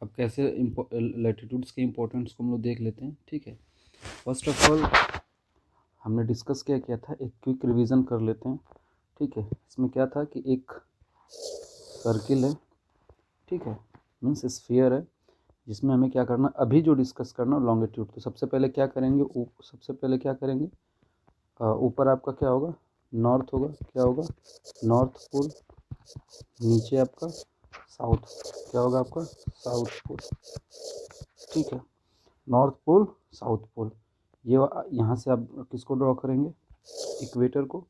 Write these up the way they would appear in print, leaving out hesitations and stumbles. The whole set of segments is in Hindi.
अब कैसे लैटिट्यूड्स के इम्पोर्टेंस को हम लोग देख लेते हैं। ठीक है, फर्स्ट ऑफ ऑल हमने डिस्कस क्या किया था, एक क्विक रिवीजन कर लेते हैं। ठीक है, इसमें क्या था कि एक सर्किल है, ठीक है, मीन्स स्फीयर है, जिसमें हमें क्या करना, अभी जो डिस्कस करना लॉन्गिट्यूड। तो सबसे पहले क्या करेंगे, ऊपर आपका क्या होगा, नॉर्थ होगा, क्या होगा, नॉर्थ पोल। नीचे आपका साउथ, क्या होगा आपका, साउथ पोल। ठीक है, नॉर्थ पोल, साउथ पोल। ये यहाँ से आप किसको ड्रॉ करेंगे, इक्वेटर को,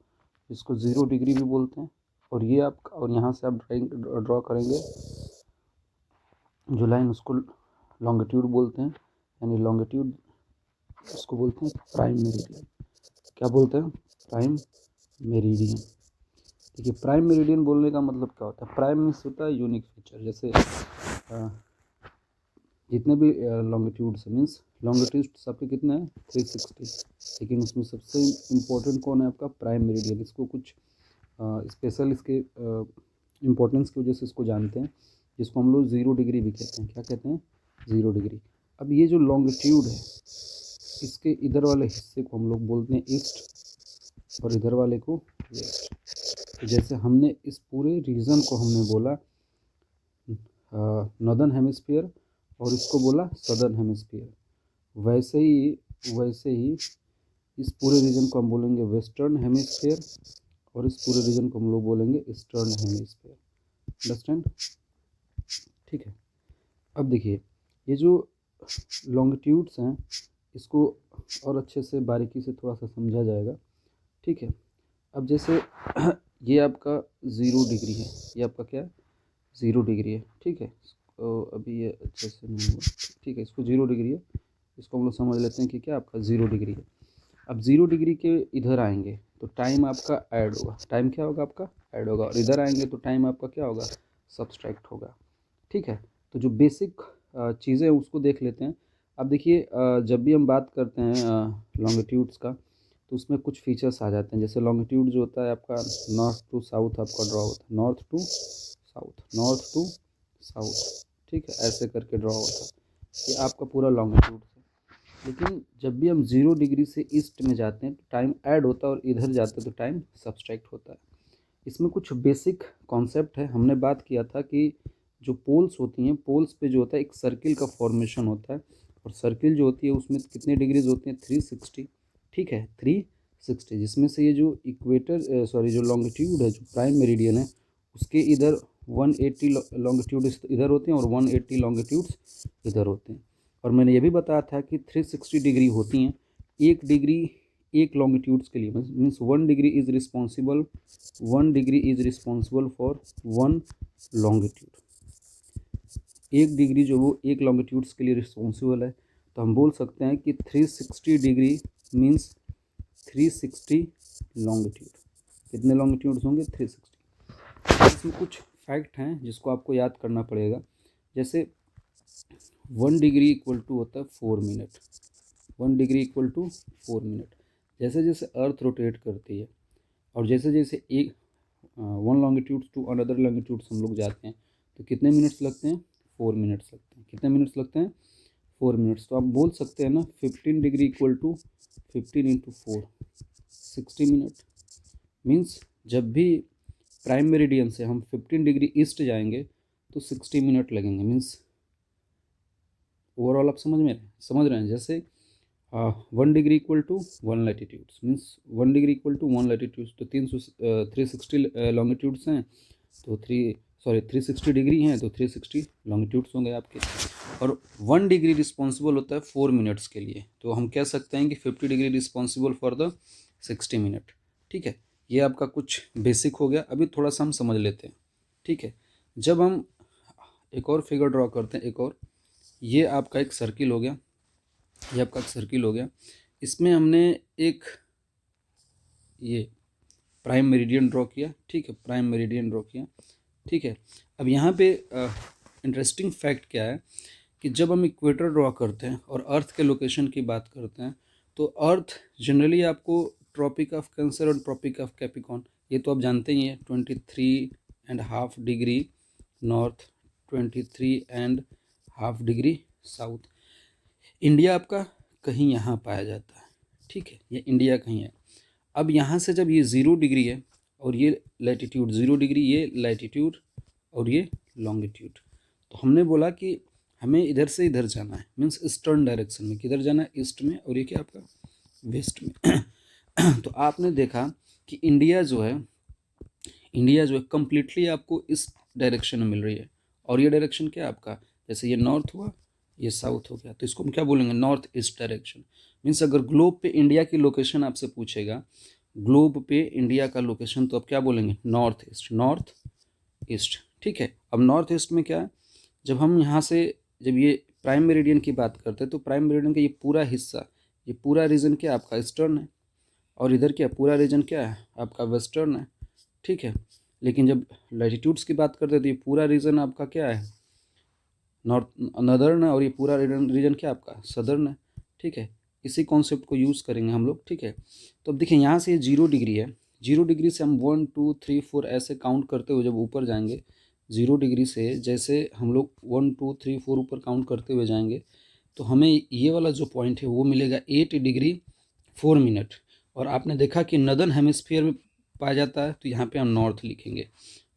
जिसको 0 डिग्री भी बोलते हैं। और ये आप, और यहाँ से आप ड्रॉ करेंगे जो लाइन, उसको लॉन्गिट्यूड बोलते हैं, यानी लॉन्गिट्यूड उसको बोलते हैं प्राइम मेरिडियन। क्या बोलते हैं, प्राइम मेरिडियन। देखिए, प्राइम मेरिडियन बोलने का मतलब क्या होता है, प्राइम मीन्स होता है यूनिक फीचर। जैसे जितने भी लॉन्गिट्यूड्स मीन्स लॉन्गिट्यूड्स आपके कितने हैं, 360, लेकिन उसमें सबसे इम्पोर्टेंट कौन है आपका, प्राइम मेरिडियन। इसको कुछ स्पेशल इसके इम्पोर्टेंस की वजह से इसको जानते हैं, जिसको हम लोग 0 डिग्री भी कहते हैं। क्या कहते हैं, 0 डिग्री। अब ये जो लॉन्गिट्यूड है, इसके इधर वाले हिस्से को हम लोग बोलते हैं ईस्ट, और इधर वाले को वेस्ट। तो जैसे हमने इस पूरे रीजन को हमने बोला नॉर्दर्न हेमिस्फीयर, और इसको बोला सदर्न हेमिस्फीयर, वैसे ही इस पूरे रीजन को हम बोलेंगे वेस्टर्न हेमिस्फीयर, और इस पूरे रीजन को हम लोग बोलेंगे ईस्टर्न हेमिस्फीयर। अंडरस्टैंड, ठीक है। अब देखिए, ये जो लॉन्गिट्यूड्स हैं, इसको और अच्छे से बारीकी से थोड़ा सा समझा जाएगा। ठीक है, अब जैसे ये आपका 0 डिग्री है, ये आपका क्या है, 0 डिग्री है। ठीक है, तो अभी ये अच्छे से नहीं हुआ, ठीक है, इसको 0 डिग्री है, इसको हम लोग समझ लेते हैं कि क्या आपका 0 डिग्री है। अब 0 डिग्री के इधर आएंगे तो टाइम आपका ऐड होगा, टाइम क्या होगा आपका, ऐड होगा, और इधर आएंगे तो टाइम आपका क्या होगा, सब्सट्रैक्ट होगा। ठीक है, तो जो बेसिक चीज़ें हैं उसको देख लेते हैं। अब देखिए, जब भी हम बात करते हैं लॉन्गिट्यूड्स का, तो उसमें कुछ फीचर्स आ जाते हैं। जैसे लॉन्गिट्यूड जो होता है आपका नॉर्थ टू साउथ आपका ड्रॉ होता है, north to south, north to south. ठीक है, ऐसे करके ड्रॉ होता है, ये आपका पूरा लॉन्गिट्यूड है। लेकिन जब भी हम 0 डिग्री से ईस्ट में जाते हैं तो टाइम ऐड होता है, और इधर जाते हैं तो टाइम सब्सट्रैक्ट होता है। इसमें कुछ बेसिक कॉन्सेप्ट है। हमने बात किया था कि जो पोल्स होती हैं, पोल्स पे जो होता है एक सर्किल का फॉर्मेशन होता है, और सर्किल जो होती है उसमें कितने डिग्रीज होती हैं, 360। ठीक है, 360, जिसमें से ये जो इक्वेटर जो लॉन्गिट्यूड है, जो प्राइम मेरिडियन है, उसके इधर 180 लॉन्गिट्यूड इधर होते हैं, और 180 लॉन्गिट्यूड्स इधर होते हैं। और मैंने ये भी बताया था कि 360 डिग्री होती हैं, एक डिग्री एक लॉन्गिट्यूड्स के लिए, means 1 degree is responsible, 1 degree is responsible for 1 longitude. एक डिग्री जो वो एक लॉन्गिट्यूड्स के लिए रिस्पॉन्सिबल है, तो हम बोल सकते हैं कि 360 डिग्री मीन्स 360 लॉन्गिट्यूड। कितने लॉन्गिट्यूड्स होंगे, 360। इसमें कुछ फैक्ट हैं जिसको आपको याद करना पड़ेगा। जैसे 1 डिग्री इक्वल टू होता है 4 minute, 1 degree equal to 4 minute. जैसे जैसे अर्थ रोटेट करती है, और जैसे जैसे एक 1 लॉन्गिट्यूड टू अनदर लॉन्गिट्यूड्स हम लोग जाते हैं, तो कितने मिनट्स लगते हैं, 4 मिनट्स लगते हैं। कितने मिनट्स लगते हैं, 4 मिनट्स। तो आप बोल सकते हैं ना, 15 degree equal to 15 into 4, 60 minute. Means जब भी प्राइम मेरिडियन से हम 15 डिग्री ईस्ट जाएंगे तो 60 मिनट लगेंगे। मीन्स ओवरऑल आप समझ रहे हैं। जैसे 1 degree equal to 1 latitudes, means 1 degree equal to 1 latitudes, तो 360 लॉन्गिट्यूड्स हैं, तो 360 डिग्री हैं, तो 360 लॉन्गिट्यूड्स होंगे आपके। और 1 डिग्री रिस्पॉन्सिबल होता है 4 मिनट्स के लिए, तो हम कह सकते हैं कि 50 degree responsible for the 60 minute. ठीक है, ये आपका कुछ बेसिक हो गया। अभी थोड़ा सा हम समझ लेते हैं। ठीक है, जब हम एक और फिगर ड्रॉ करते हैं, एक और, ये आपका एक सर्किल हो गया, ये आपका सर्किल हो गया। इसमें हमने एक ये प्राइम मेरिडियन ड्रॉ किया। ठीक है, प्राइम मेरिडियन ड्रॉ किया। ठीक है, अब यहाँ पे इंटरेस्टिंग फैक्ट क्या है कि जब हम इक्वेटर ड्रॉ करते हैं और अर्थ के लोकेशन की बात करते हैं, तो अर्थ जनरली आपको ट्रॉपिक ऑफ कैंसर और ट्रॉपिक ऑफ कैप्रिकॉर्न, ये तो आप जानते ही हैं, 23.5 degree north, 23.5 half degree south. India आपका कहीं यहाँ पाया जाता है, ठीक है, ये इंडिया कहीं है। अब यहाँ से जब ये 0 डिग्री है और ये लैटिट्यूड 0 डिग्री, ये लैटिट्यूड और ये लॉन्गिट्यूड, तो हमने बोला कि हमें इधर से इधर जाना है, मीन्स ईस्टर्न डायरेक्शन में। किधर जाना है? ईस्ट में, और ये क्या आपका वेस्ट में। तो आपने देखा कि इंडिया जो है कम्प्लीटली आपको इस डायरेक्शन में मिल रही है, और ये डायरेक्शन क्या है आपका, जैसे ये नॉर्थ हुआ, ये साउथ हो गया, तो इसको हम क्या बोलेंगे? North east direction. मीन्स अगर ग्लोब पे इंडिया की लोकेशन आपसे पूछेगा, ग्लोब पे इंडिया का लोकेशन, तो आप क्या बोलेंगे? नॉर्थ ईस्ट, ठीक है। अब नॉर्थ ईस्ट में क्या है, जब हम यहाँ से जब ये प्राइम मेरिडियन की बात करते हैं, तो प्राइम मेरिडियन का ये पूरा हिस्सा, ये पूरा रीजन क्या आपका ईस्टर्न है, और इधर क्या पूरा रीजन क्या है आपका वेस्टर्न है, ठीक है। लेकिन जब लैटिट्यूड्स की बात करते हैं तो ये पूरा रीजन आपका क्या है? नॉर्दर्न है, और ये पूरा रीजन क्या आपका? सदर्न है, ठीक है। इसी कॉन्सेप्ट को यूज़ करेंगे हम लोग, ठीक है। तो अब देखिए यहाँ से ये 0 डिग्री है, 0 डिग्री से हम 1 2 3 4 ऐसे काउंट करते हुए जब ऊपर जाएंगे, 0 डिग्री से जैसे हम लोग 1 2 3 4 ऊपर काउंट करते हुए जाएंगे, तो हमें ये वाला जो पॉइंट है वो मिलेगा 8 डिग्री 4 मिनट। और आपने देखा कि नदर्न हेमिस्फीयर में पाया जाता है, तो यहाँ पे हम नॉर्थ लिखेंगे।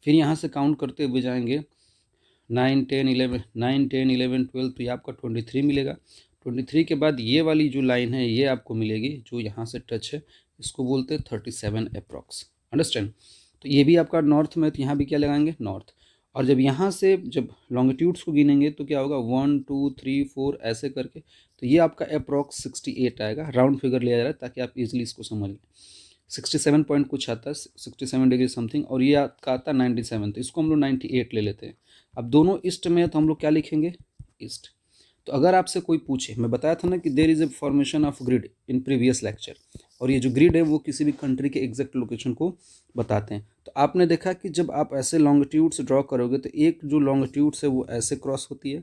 फिर यहाँ से काउंट करते हुए जाएंगे 9 10 11 12, तो ये आपका 23 मिलेगा। 23 के बाद ये वाली जो लाइन है ये आपको मिलेगी, जो यहाँ से टच है, इसको बोलते हैं 37 अप्रॉक्स। अंडरस्टैंड? तो ये भी आपका नॉर्थ में, तो यहाँ भी क्या लगाएंगे? नॉर्थ। और जब यहाँ से जब लॉन्गिट्यूड्स को गिनेंगे तो क्या होगा? 1 2 3 4 ऐसे करके, तो ये आपका अप्रॉक्स 68 आएगा। राउंड फिगर लिया जा रहा है ताकि आप इजीली इसको समझ लें। 67 पॉइंट कुछ आता है, 67 डिग्री समथिंग, और ये आपका आता है 97, तो इसको हम लोग 98 ले लेते हैं। अब दोनों ईस्ट में है तो हम लोग क्या लिखेंगे? ईस्ट। तो अगर आपसे कोई पूछे, मैं बताया था ना कि there is a formation of grid in previous lecture, और ये जो ग्रिड है वो किसी भी कंट्री के एग्जैक्ट लोकेशन को बताते हैं। तो आपने देखा कि जब आप ऐसे लॉन्गिट्यूड्स ड्रॉ करोगे तो एक जो लॉन्गिट्यूड्स है वो ऐसे क्रॉस होती है,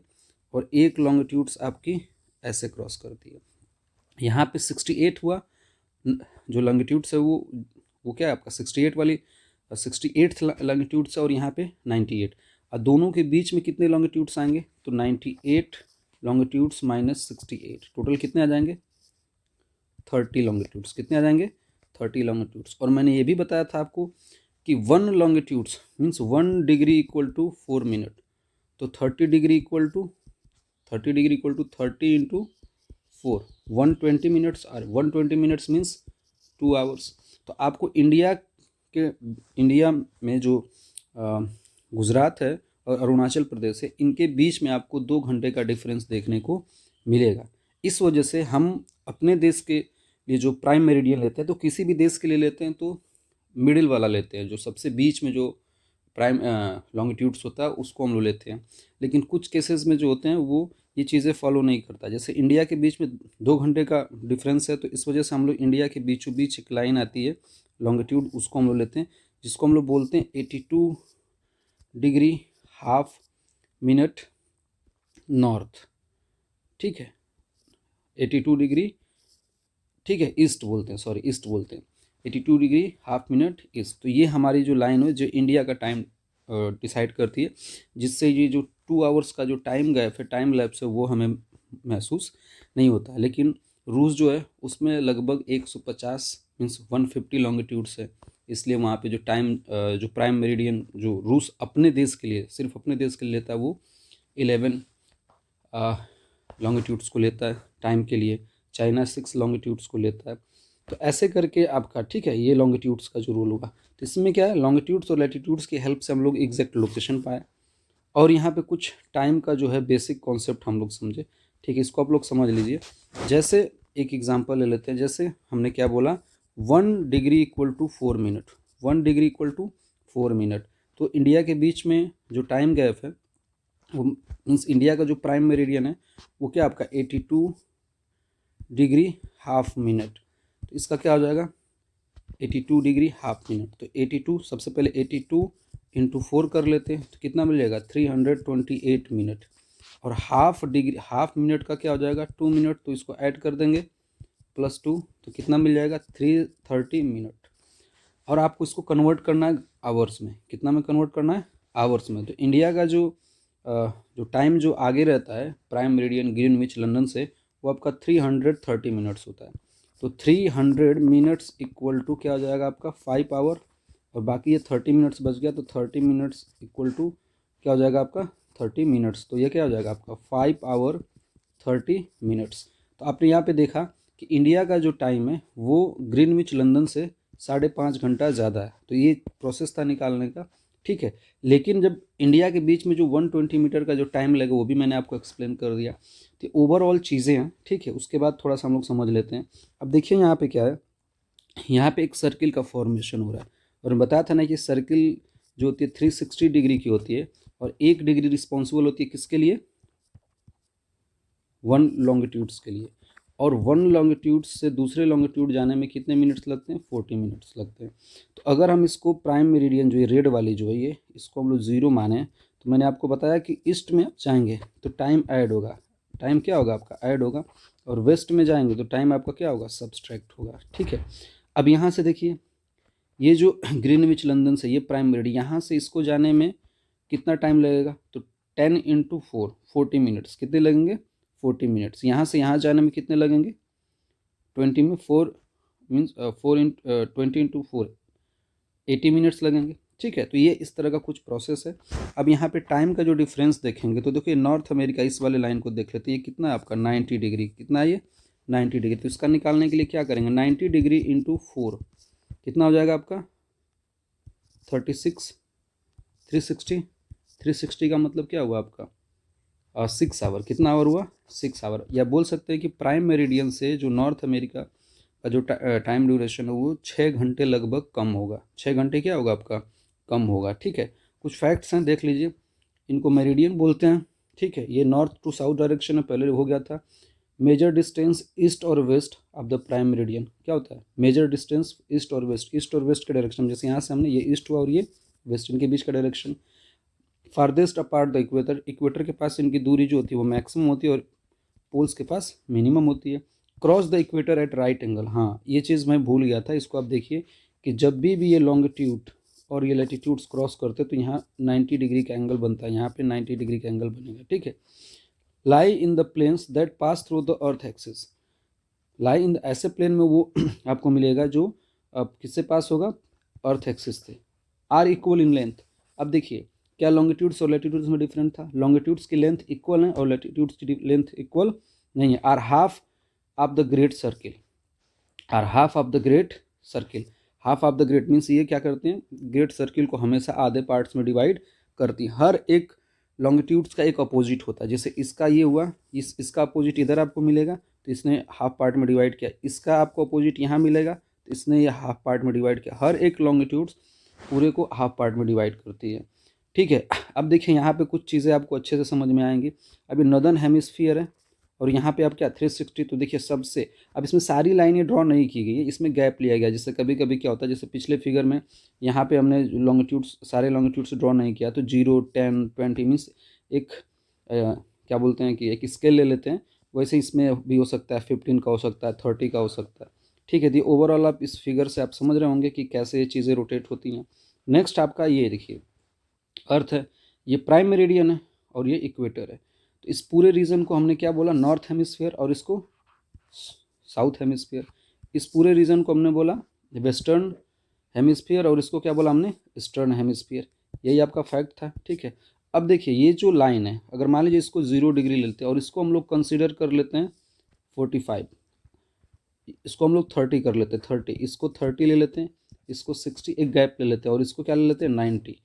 और एक लॉन्गिट्यूड्स आपकी ऐसे क्रॉस करती है। यहाँ पे 68 हुआ, जो लॉन्गिट्यूड्स है वो क्या है आपका? 68 वाली 68th लॉन्गिट्यूड्स है, और यहाँ पे 98। और दोनों के बीच में कितने लॉन्गिट्यूड्स आएंगे? तो 98 लॉन्गिट्यूड्स माइनस 68, टोटल कितने आ जाएंगे? 30 लॉन्गिट्यूड्स। कितने आ जाएंगे? 30 लॉन्गिट्यूड्स। और मैंने ये भी बताया था आपको कि 1 longitudes means 1 degree equal to 4 minute, तो 30 degree equal to 30 into 4, 120 minutes, और 120 मिनट्स मीन्स 2 आवर्स। तो आपको इंडिया में जो गुजरात है और अरुणाचल प्रदेश है, इनके बीच में आपको 2 घंटे का डिफरेंस देखने को मिलेगा। इस वजह से हम अपने देश के लिए जो प्राइम मेरिडियन लेते हैं, तो किसी भी देश के लिए लेते हैं तो मिडिल वाला लेते हैं, जो सबसे बीच में जो प्राइम लॉन्गिट्यूड्स होता है उसको हम लोग लेते हैं। लेकिन कुछ केसेस में जो होते हैं वो ये चीज़ें फॉलो नहीं करता। जैसे इंडिया के बीच में 2 घंटे का डिफरेंस है, तो इस वजह से हम लोग इंडिया के बीचों बीच एक लाइन आती है लॉन्गिट्यूड, उसको हम लोग लेते हैं, जिसको हम लोग बोलते हैं 82 डिग्री हाफ मिनट नॉर्थ, ठीक है। 82 डिग्री, ठीक है, ईस्ट बोलते हैं, सॉरी ईस्ट बोलते हैं। 82 डिग्री हाफ मिनट ईस्ट। तो ये हमारी जो लाइन है जो इंडिया का टाइम डिसाइड करती है, जिससे ये जो 2 आवर्स का जो टाइम गैप है, टाइम लैप्स है, वो हमें महसूस नहीं होता। लेकिन रूस जो है उसमें लगभग 150 मीन्स 150 लॉन्गिट्यूड्स है, इसलिए वहाँ पे जो टाइम जो प्राइम मेरिडियन जो रूस अपने देश के लिए, सिर्फ अपने देश के लिए लेता है, वो 11 लॉन्गिट्यूड्स को लेता है टाइम के लिए। चाइना 6 लॉन्गिट्यूड्स को लेता है। तो ऐसे करके आपका, ठीक है, ये लॉन्गिट्यूड्स का जो रूल होगा। तो इसमें क्या है, लॉन्गिट्यूड्स और लैटिट्यूड्स की हेल्प से हम लोग एग्जैक्ट लोकेशन पाए, और यहाँ पे कुछ टाइम का जो है बेसिक कॉन्सेप्ट हम लोग समझे, ठीक है। इसको आप लोग समझ लीजिए। जैसे एक एग्जांपल ले लेते हैं, जैसे हमने क्या बोला, 1 degree equal to 4 minute, 1 degree equal to 4 minute. तो इंडिया के बीच में जो टाइम गैप है, वो मीन्स इंडिया का जो प्राइम मेरिडियन है वो क्या आपका 82 डिग्री हाफ मिनट। तो इसका क्या हो जाएगा? 82 डिग्री हाफ मिनट। तो 82, सबसे पहले 82 इंटू 4 कर लेते हैं, तो कितना मिल जाएगा? 328 मिनट। और हाफ डिग्री, हाफ मिनट का क्या हो जाएगा? 2 मिनट, तो इसको ऐड कर देंगे +2, तो कितना मिल जाएगा? 330 मिनट। और आपको इसको कन्वर्ट करना है आवर्स में। कितना में कन्वर्ट करना है? आवर्स में। तो इंडिया का जो जो टाइम जो आगे रहता है प्राइम मेरिडियन ग्रीनविच लंदन से, वो आपका 330 मिनट्स होता है। तो 300 मिनट्स इक्वल टू क्या हो जाएगा आपका 5 आवर, और बाकी ये 30 मिनट्स बच गया, तो 30 मिनट्स इक्वल टू क्या हो जाएगा आपका 30 मिनट्स। तो ये क्या हो जाएगा आपका 5 आवर 30 मिनट्स। तो आपने यहाँ पे देखा कि इंडिया का जो टाइम है वो ग्रीनविच लंदन से 5.5 घंटा ज़्यादा है। तो ये प्रोसेस था निकालने का, ठीक है। लेकिन जब इंडिया के बीच में जो 120 मीटर का जो टाइम लगेगा वो भी मैंने आपको एक्सप्लेन कर दिया। तो ओवरऑल चीज़ें हैं, ठीक है। उसके बाद थोड़ा सा हम लोग समझ लेते हैं। अब देखिए यहाँ पे क्या है, यहाँ पे एक सर्किल का फॉर्मेशन हो रहा है, और मैं बताया था ना कि सर्किल जो होती है 360 डिग्री की होती है, और 1 डिग्री रिस्पॉन्सिबल होती है किसके लिए, 1 लॉन्गिट्यूड्स के लिए। और 1 लॉन्गिट्यूड से दूसरे लॉन्गिट्यूड जाने में कितने मिनट्स लगते हैं, 40 मिनट्स लगते हैं। तो अगर हम इसको प्राइम मेरिडियन जो है रेड वाली जो है ये, इसको हम लोग 0 माने, तो मैंने आपको बताया कि ईस्ट में जाएंगे तो टाइम ऐड होगा, टाइम क्या होगा आपका ऐड होगा, और वेस्ट में जाएंगे तो टाइम आपका क्या होगा सब्सट्रैक्ट होगा, ठीक है। अब यहाँ से देखिए, ये जो ग्रीनविच लंदन से ये प्राइम मेरिडियन, यहाँ से इसको जाने में कितना टाइम लगेगा, तो 10 × 4 40 मिनट्स। कितने लगेंगे 40 मिनट्स। यहाँ से यहाँ जाने में कितने लगेंगे 20 में 4 मीन्स 20 × 4 80 मिनट्स लगेंगे, ठीक है। तो ये इस तरह का कुछ प्रोसेस है। अब यहाँ पे टाइम का जो डिफरेंस देखेंगे तो देखिए नॉर्थ अमेरिका, इस वाले लाइन को देख लेते हैं, ये कितना है आपका 90 डिग्री, कितना है ये 90 डिग्री। तो इसका निकालने के लिए क्या करेंगे, 90 डिग्री इंटू 4 कितना हो जाएगा आपका 36, 360 का मतलब क्या हुआ आपका 6 आवर। कितना आवर हुआ 6 आवर। या बोल सकते हैं कि प्राइम मेरिडियन से जो नॉर्थ अमेरिका का जो टाइम ड्यूरेशन है वो 6 घंटे लगभग कम होगा, 6 घंटे क्या होगा आपका कम होगा, ठीक है। कुछ फैक्ट्स हैं देख लीजिए, इनको मेरिडियन बोलते हैं, ठीक है। ये नॉर्थ टू साउथ डायरेक्शन में पहले हो गया था। मेजर डिस्टेंस ईस्ट और west of the prime meridian क्या होता है, मेजर डिस्टेंस ईस्ट और वेस्ट, ईस्ट और वेस्ट के डायरेक्शन, जैसे यहाँ से हमने ये ईस्ट हुआ और ये वेस्ट, इनके बीच का direction. Farthest apart the equator, equator के पास इनकी दूरी जो होती है वो मैक्सिमम होती है और पोल्स के पास मिनिमम होती है। Cross the equator eight right angle, हाँ ये चीज़ मैं भूल गया था, इसको आप देखिए कि जब भी ये लॉन्गिट्यूड और ये लैटिट्यूड्स क्रॉस करते हैं तो यहाँ 90 डिग्री का एंगल बनता है, यहाँ पे 90 डिग्री का एंगल बनेगा, ठीक है। Lie in the planes that pass through the earth axis, lie in ऐसे प्लेन में वो आपको मिलेगा जो अब किससे पास होगा अर्थ एक्सिस से। आर इक्वल इन लेंथ, अब देखिए क्या लॉन्गिट्यूड्स और लैटिट्यूड्स में डिफरेंट था, लॉन्गिट्यूड्स की लेंथ इक्वल है और लैटिट्यूड्स की लेंथ इक्वल नहीं है। Are half of the great circle, are half of the great circle, half of the great means ये क्या करते हैं, ग्रेट सर्किल को हमेशा आधे पार्ट्स में डिवाइड करती है। हर एक लॉन्गिट्यूड्स का एक अपोजिट होता है, जैसे इसका ये हुआ, इसका अपोजिट इधर आपको मिलेगा तो इसने हाफ पार्ट में डिवाइड किया, इसका आपको अपोजिट यहाँ मिलेगा तो इसने ये हाफ पार्ट में डिवाइड किया। हर एक लॉन्गिट्यूड्स पूरे को हाफ पार्ट में डिवाइड करती है, ठीक है। अब देखिए यहाँ पे कुछ चीज़ें आपको अच्छे से समझ में आएंगी। अभी नॉर्दर्न हेमिस्फीयर है और यहाँ पे आप क्या 360, तो देखिए सबसे, अब इसमें सारी लाइनें ड्रॉ नहीं की गई है, इसमें गैप लिया गया। जैसे कभी कभी क्या होता है, जैसे पिछले फिगर में यहाँ पे हमने लॉन्गिट्यूड्स सारे लॉन्गिट्यूड्स ड्रॉ नहीं किया, तो 0 10 20 मीन्स एक क्या बोलते हैं कि एक स्केल ले लेते हैं, वैसे इसमें भी हो सकता है 15 का हो सकता है 30 का हो सकता है, ठीक है। दी ओवरऑल आप इस फिगर से आप समझ रहे होंगे कि कैसे ये चीज़ें रोटेट होती हैं। नेक्स्ट आपका ये देखिए अर्थ है, ये प्राइम मेरिडियन है और ये इक्वेटर है। तो इस पूरे रीजन को हमने क्या बोला नॉर्थ हेमिस्फीयर और इसको साउथ हेमिस्फीयर। इस पूरे रीजन को हमने बोला वेस्टर्न हेमिस्फीयर और इसको क्या बोला हमने ईस्टर्न हेमिस्फीयर। यही आपका फैक्ट था, ठीक है। अब देखिए ये जो लाइन है, अगर मान लीजिए इसको 0 डिग्री लेते हैं और इसको हम लोग कंसिडर कर लेते हैं 45, इसको हम लोग 30 कर लेते हैं 30, इसको 30 ले लेते हैं, इसको 60 एक गैप ले लेते हैं और इसको क्या ले लेते हैं 90।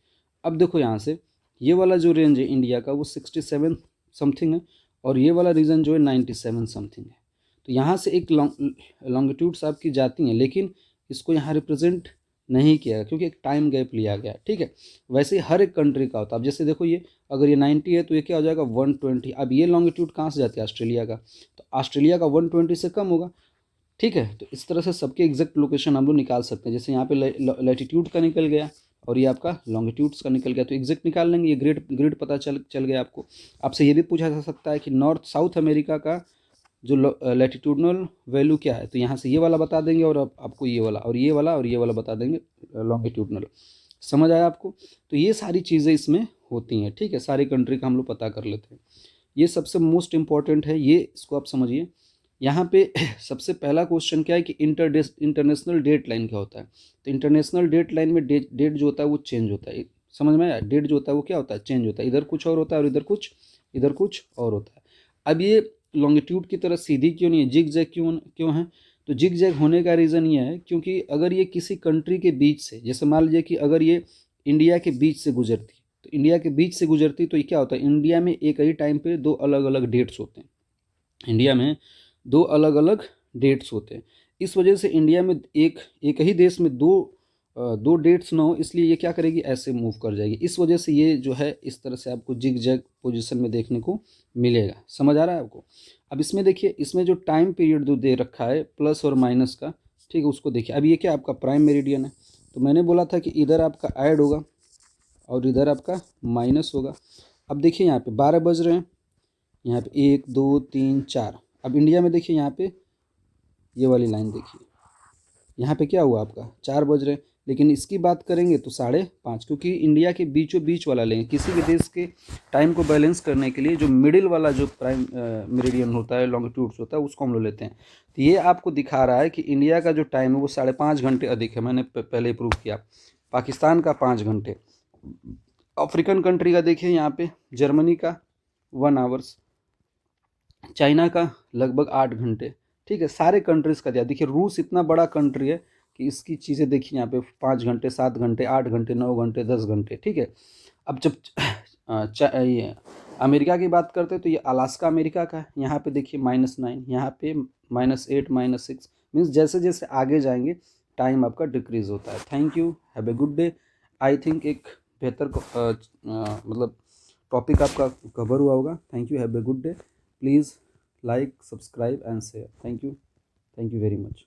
अब देखो यहाँ से ये वाला जो रेंज है इंडिया का वो 67 समथिंग है और ये वाला रीजन जो है 97 समथिंग है। तो यहाँ से एक लॉन्गिट्यूड्स आपकी जाती हैं, लेकिन इसको यहाँ रिप्रेजेंट नहीं किया क्योंकि एक टाइम गैप लिया गया, ठीक है। वैसे ही हर एक कंट्री का होता है। अब जैसे देखो ये अगर ये 90 है तो ये क्या हो जाएगा 120। अब ये लॉन्गिट्यूड कहाँ से जाती है ऑस्ट्रेलिया का, तो ऑस्ट्रेलिया का 120 से कम होगा, ठीक है। तो इस तरह से सबके एग्जैक्ट लोकेशन हम लोग निकाल सकते हैं। जैसे यहाँ पे लैटिट्यूड का निकल गया और ये आपका लॉन्गिट्यूड्स का निकल गया, तो एग्जैक्ट निकाल लेंगे। ये ग्रिड पता चल गया आपको। आपसे ये भी पूछा जा सकता है कि नॉर्थ साउथ अमेरिका का जो लैटिट्यूडनल वैल्यू क्या है, तो यहाँ से ये वाला बता देंगे और आपको ये वाला और ये वाला और ये वाला बता देंगे लॉन्गिट्यूडनल। समझ आया आपको? तो ये सारी चीज़ें इसमें होती हैं, ठीक है, सारी कंट्री का हम लोग पता कर लेते हैं। ये सबसे मोस्ट इम्पॉर्टेंट है, ये इसको आप समझिए। यहाँ पे सबसे पहला क्वेश्चन क्या है कि इंटरनेशनल डेट लाइन क्या होता है। तो इंटरनेशनल डेट लाइन में डेट जो होता है वो चेंज होता है, समझ में आया? डेट जो होता है वो क्या होता है, चेंज होता है, इधर कुछ और होता है और इधर कुछ और होता है। अब ये लॉन्गिट्यूड की तरह सीधी क्यों नहीं है, जिग जैग क्यों है? तो जिग जैग होने का रीज़न ये है क्योंकि अगर ये किसी कंट्री के बीच से, जैसे मान लीजिए कि अगर ये इंडिया के बीच से गुजरती, तो इंडिया के बीच से गुजरती तो ये क्या होता है, इंडिया में एक ही टाइम पे दो अलग अलग डेट्स होते हैं, इंडिया में दो अलग अलग डेट्स होते हैं। इस वजह से इंडिया में एक एक ही देश में दो डेट्स ना हो, इसलिए ये क्या करेगी, ऐसे मूव कर जाएगी। इस वजह से ये जो है इस तरह से आपको जिग जैग पोजिशन में देखने को मिलेगा। समझ आ रहा है आपको? अब इसमें देखिए, इसमें जो टाइम पीरियड जो दे रखा है प्लस और माइनस का, ठीक है, उसको देखिए। अब ये क्या आपका प्राइम मेरिडियन है, तो मैंने बोला था कि इधर आपका ऐड होगा और इधर आपका माइनस होगा। अब देखिए यहाँ पे 12 बज रहे हैं, यहाँ पे 1 2 3 4। अब इंडिया में देखिए यहाँ पे ये वाली लाइन देखिए, यहाँ पे क्या हुआ आपका 4 बज रहे हैं, लेकिन इसकी बात करेंगे तो 5:30, क्योंकि इंडिया के बीचों बीच वाला लेंगे। किसी भी देश के टाइम को बैलेंस करने के लिए जो मिडिल वाला जो प्राइम मेरिडियन होता है, लॉन्गिट्यूड्स होता है, उसको हम लोग लेते हैं। तो ये आपको दिखा रहा है कि इंडिया का जो टाइम है वो 5.5 घंटे अधिक है, मैंने पहले ही प्रूव किया। पाकिस्तान का 5 घंटे, अफ्रीकन कंट्री का देखिए यहाँ पे, जर्मनी का 1 आवर्स, चाइना का लगभग 8 घंटे, ठीक है, सारे कंट्रीज़ का दिया। देखिए रूस इतना बड़ा कंट्री है कि इसकी चीज़ें देखिए यहाँ पे 5 घंटे, 7 घंटे, 8 घंटे, 9 घंटे, 10 घंटे, ठीक है। अब जब ये अमेरिका की बात करते हैं तो ये अलास्का अमेरिका का है, यहाँ पे देखिए -9, यहाँ पे -8, -6, मीन्स जैसे जैसे आगे जाएंगे टाइम आपका डिक्रीज़ होता है। Thank you, have a good day. I think एक बेहतर मतलब टॉपिक आपका कवर हुआ होगा। Thank you, have a good day. Please like, subscribe and share. Thank you very much.